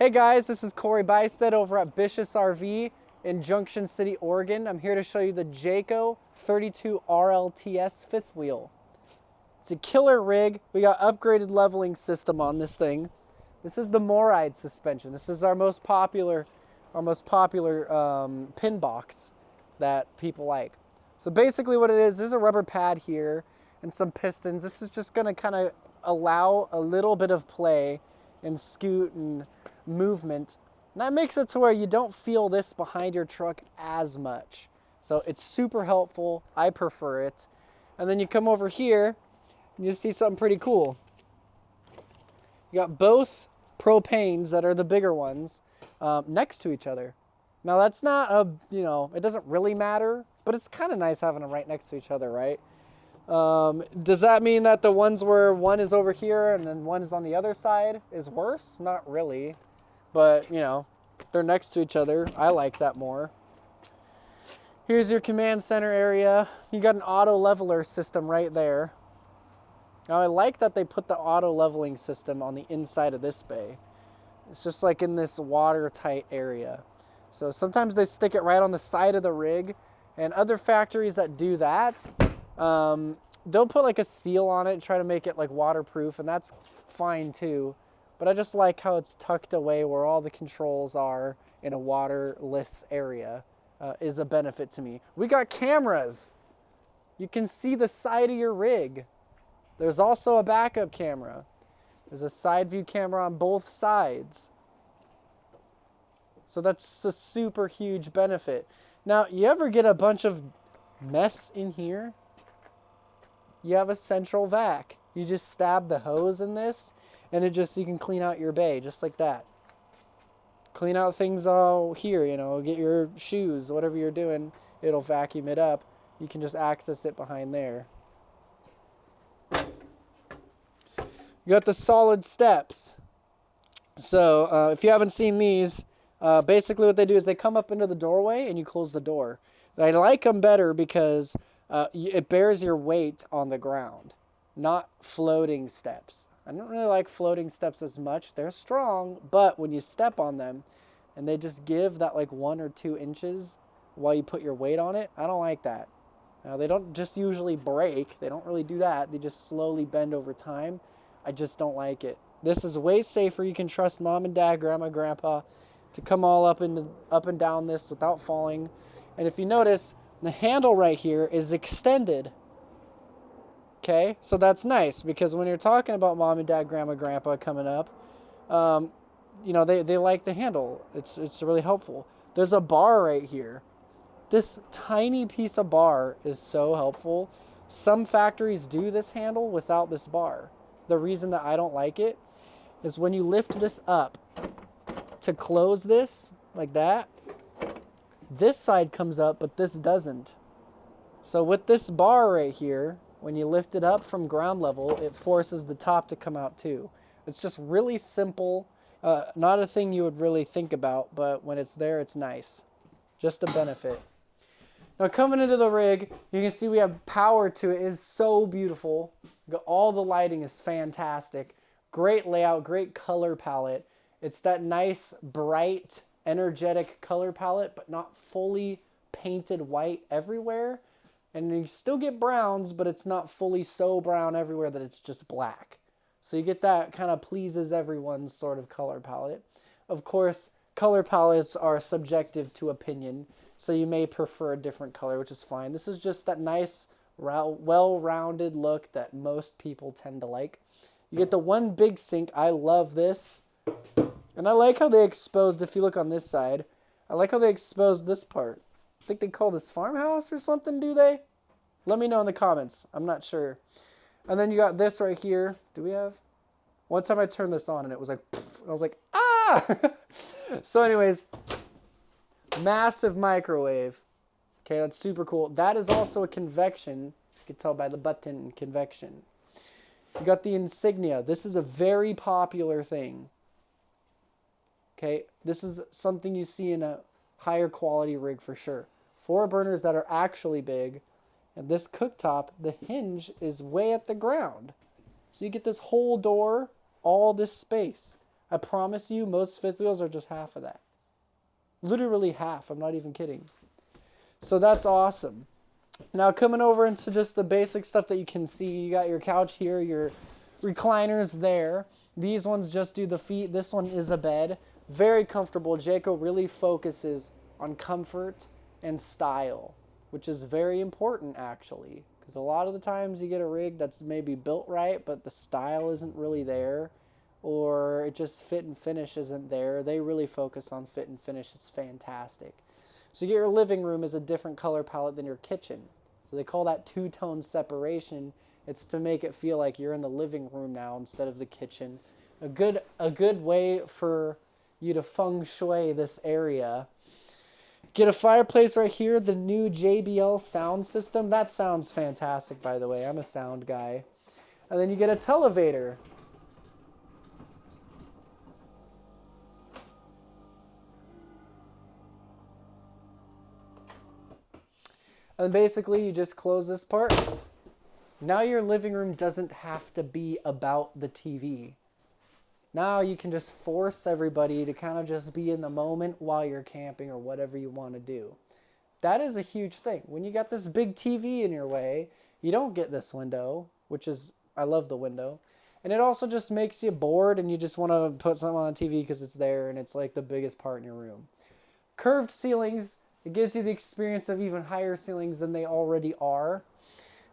Hey guys, this is CoBuystedt over at BISH'S RV in Junction City, Oregon. I'm here to show you the Jayco 32 RLTS fifth wheel. It's a killer rig. We got upgraded leveling system on this thing. This is the Morride Suspension. This is our most popular pin box that people like. So basically what it is, there's a rubber pad here and some pistons. This is just gonna kind of allow a little bit of play and scoot and movement. And that makes it to where you don't feel this behind your truck as much. So it's super helpful. I prefer it. And then you come over here and you see something pretty cool. You got both propanes that are the bigger ones next to each other. Now that's not it doesn't really matter, but it's kind of nice having them right next to each other, right? Does that mean that the ones where one is over here and then one is on the other side is worse? Not really, but they're next to each other. I like that more. Here's your command center area. You got an auto leveler system right there. Now I like that they put the auto leveling system on the inside of this bay. It's just like in this watertight area. So sometimes they stick it right on the side of the rig, and other factories that do that, they'll put like a seal on it and try to make it like waterproof, and that's fine too. But I just like how it's tucked away where all the controls are in a waterless area is a benefit to me. We got cameras. You can see the side of your rig. There's also a backup camera. There's a side view camera on both sides. So that's a super huge benefit. Now, you ever get a bunch of mess in here? You have a central vac. You just stab the hose in this, and you can clean out your bay just like that. Clean out things all here, get your shoes, whatever you're doing, it'll vacuum it up. You can just access it behind there. You got the solid steps. So if you haven't seen these, basically what they do is they come up into the doorway and you close the door. I like them better because it bears your weight on the ground, not floating steps. I don't really like floating steps as much. They're strong, but when you step on them and they just give that like 1 or 2 inches while you put your weight on it, I don't like that. Now, they don't just usually break. They don't really do that. They just slowly bend over time. I just don't like it. This is way safer. You can trust mom and dad, grandma, grandpa to come all up and down this without falling. And if you notice, the handle right here is extended. Okay, so that's nice because when you're talking about mom and dad, grandma, grandpa coming up, they like the handle. It's really helpful. There's a bar right here. This tiny piece of bar is so helpful. Some factories do this handle without this bar. The reason that I don't like it is when you lift this up to close this like that, this side comes up, but this doesn't. So with this bar right here, when you lift it up from ground level, it forces the top to come out too. It's just really simple. Not a thing you would really think about, but when it's there, it's nice. Just a benefit. Now coming into the rig, you can see we have power to it. It is so beautiful. All the lighting is fantastic. Great layout, great color palette. It's that nice, bright, energetic color palette, but not fully painted white everywhere. And you still get browns, but it's not fully so brown everywhere that it's just black. So you get that kind of pleases everyone's sort of color palette. Of course, color palettes are subjective to opinion, so you may prefer a different color, which is fine. This is just that nice, well-rounded look that most people tend to like. You get the one big sink. I love this. And I like how they exposed, if you look on this side, I like how they exposed this part. I think they call this farmhouse or something, do they? Let me know in the comments. I'm not sure. And then you got this right here. Do we have? One time I turned this on and it was like, poof, and I was like, ah! So anyways, massive microwave. Okay, that's super cool. That is also a convection. You can tell by the button, convection. You got the insignia. This is a very popular thing. Okay, this is something you see in a higher quality rig for sure. 4 burners that are actually big. And this cooktop, the hinge is way at the ground. So you get this whole door, all this space. I promise you, most fifth wheels are just half of that. Literally half. I'm not even kidding. So that's awesome. Now coming over into just the basic stuff that you can see. You got your couch here, your recliners there. These ones just do the feet. This one is a bed. Very comfortable. Jayco really focuses on comfort and style, which is very important actually. Because a lot of the times you get a rig that's maybe built right, but the style isn't really there, or it just fit and finish isn't there. They really focus on fit and finish. It's fantastic. So your living room is a different color palette than your kitchen. So they call that two-tone separation. It's to make it feel like you're in the living room now instead of the kitchen. A good way for you to feng shui this area. Get a fireplace right here, the new JBL sound system. That sounds fantastic, by the way. I'm a sound guy. And then you get a televator. And basically, you just close this part. Now your living room doesn't have to be about the TV. Now you can just force everybody to kind of just be in the moment while you're camping or whatever you want to do. That is a huge thing. When you got this big TV in your way, you don't get this window, which is, I love the window. And it also just makes you bored and you just want to put something on the TV because it's there and it's like the biggest part in your room. Curved ceilings, it gives you the experience of even higher ceilings than they already are.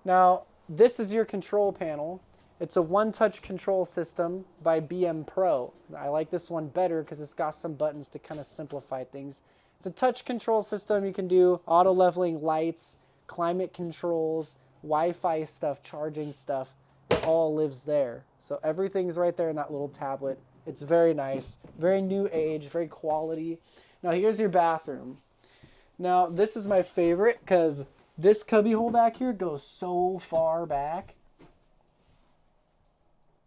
Now, this is your control panel. It's a one-touch control system by BM Pro. I like this one better because it's got some buttons to kind of simplify things. It's a touch control system. You can do auto leveling lights, climate controls, Wi-Fi stuff, charging stuff. It all lives there. So everything's right there in that little tablet. It's very nice, very new age, very quality. Now here's your bathroom. Now this is my favorite because this cubby hole back here goes so far back.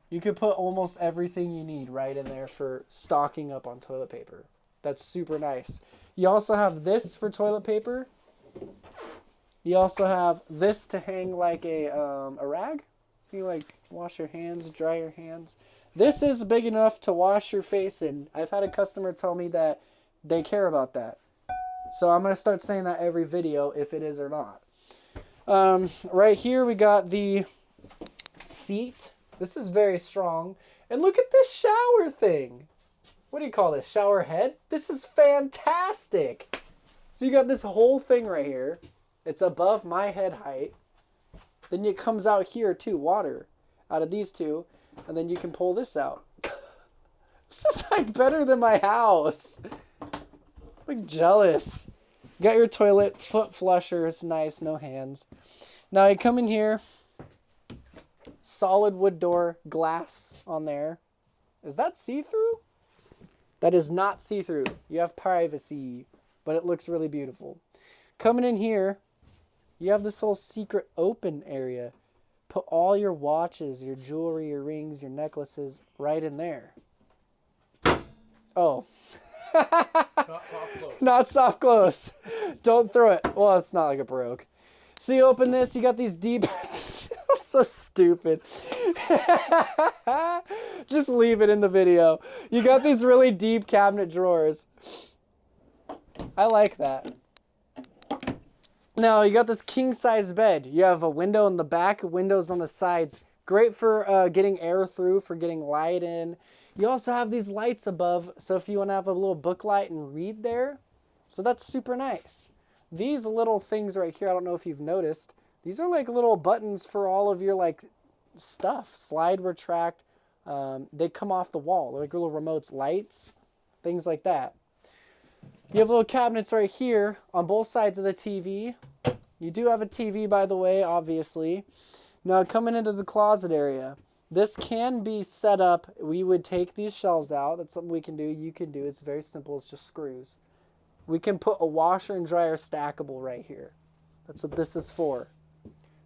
You could put almost everything you need right in there for stocking up on toilet paper. That's super nice. You also have this for toilet paper. You also have this to hang like a rag. So you like wash your hands, dry your hands. This is big enough to wash your face in. I've had a customer tell me that they care about that. So I'm going to start saying that every video if it is or not. Right here we got the seat. This is very strong. And look at this shower thing. What do you call this? Shower head? This is fantastic. So you got this whole thing right here. It's above my head height. Then it comes out here too, water out of these two. And then you can pull this out. This is like better than my house. I'm like jealous. You got your toilet, foot flusher. It's nice, no hands. Now you come in here. Solid wood door, glass on there. Is that see-through? That is not see-through. You have privacy, but it looks really beautiful. Coming in here, you have this little secret open area. Put all your watches, your jewelry, your rings, your necklaces right in there. Oh. Not soft close. Not soft close. Don't throw it. Well, it's not like it broke. So you open this, you got these deep... So stupid. Just leave it in the video. You got these really deep cabinet drawers. I like that. Now, you got this king-size bed. You have a window in the back, windows on the sides. Great for getting air through, for getting light in. You also have these lights above, so if you want to have a little book light and read there. So that's super nice. These little things right here, I don't know if you've noticed, these are like little buttons for all of your like stuff. Slide, retract. They come off the wall. They're like little remotes, lights, things like that. You have little cabinets right here on both sides of the TV. You do have a TV, by the way, obviously. Now coming into the closet area. This can be set up. We would take these shelves out. That's something we can do. You can do. It's very simple. It's just screws. We can put a washer and dryer stackable right here. That's what this is for.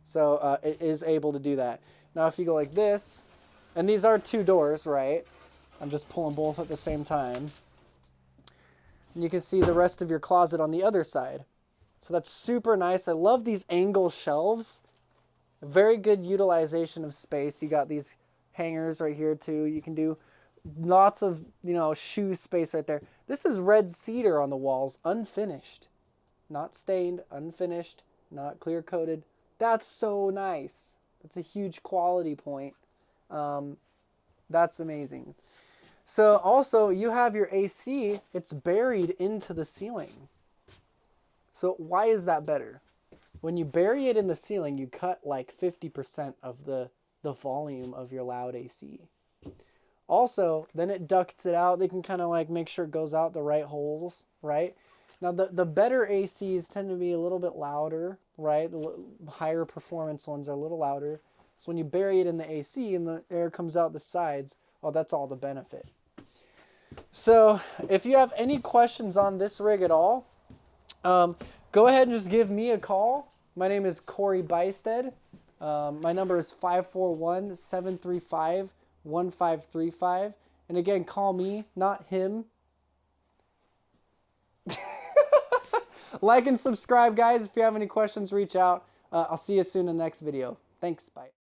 So it is able to do that. Now if you go like this, and these are two doors, right? I'm just pulling both at the same time. And you can see the rest of your closet on the other side. So that's super nice. I love these angle shelves. Very good utilization of space. You got these hangers right here too. You can do lots of, you know, shoe space right there. This is red cedar on the walls, unfinished. Not stained, unfinished, not clear coated. That's so nice. That's a huge quality point. That's amazing. So also you have your AC, it's buried into the ceiling. So why is that better? When you bury it in the ceiling, you cut like 50% of the volume of your loud AC. Also, then it ducts it out. They can kind of like make sure it goes out the right holes, right? Now the better ACs tend to be a little bit louder, right? The higher performance ones are a little louder. So when you bury it in the AC and the air comes out the sides, oh, that's all the benefit. So if you have any questions on this rig at all, go ahead and just give me a call. My name is CoBuystedt. My number is 541-735-1535. And again, call me, not him. Like and subscribe, guys. If you have any questions, reach out. I'll see you soon in the next video. Thanks. Bye.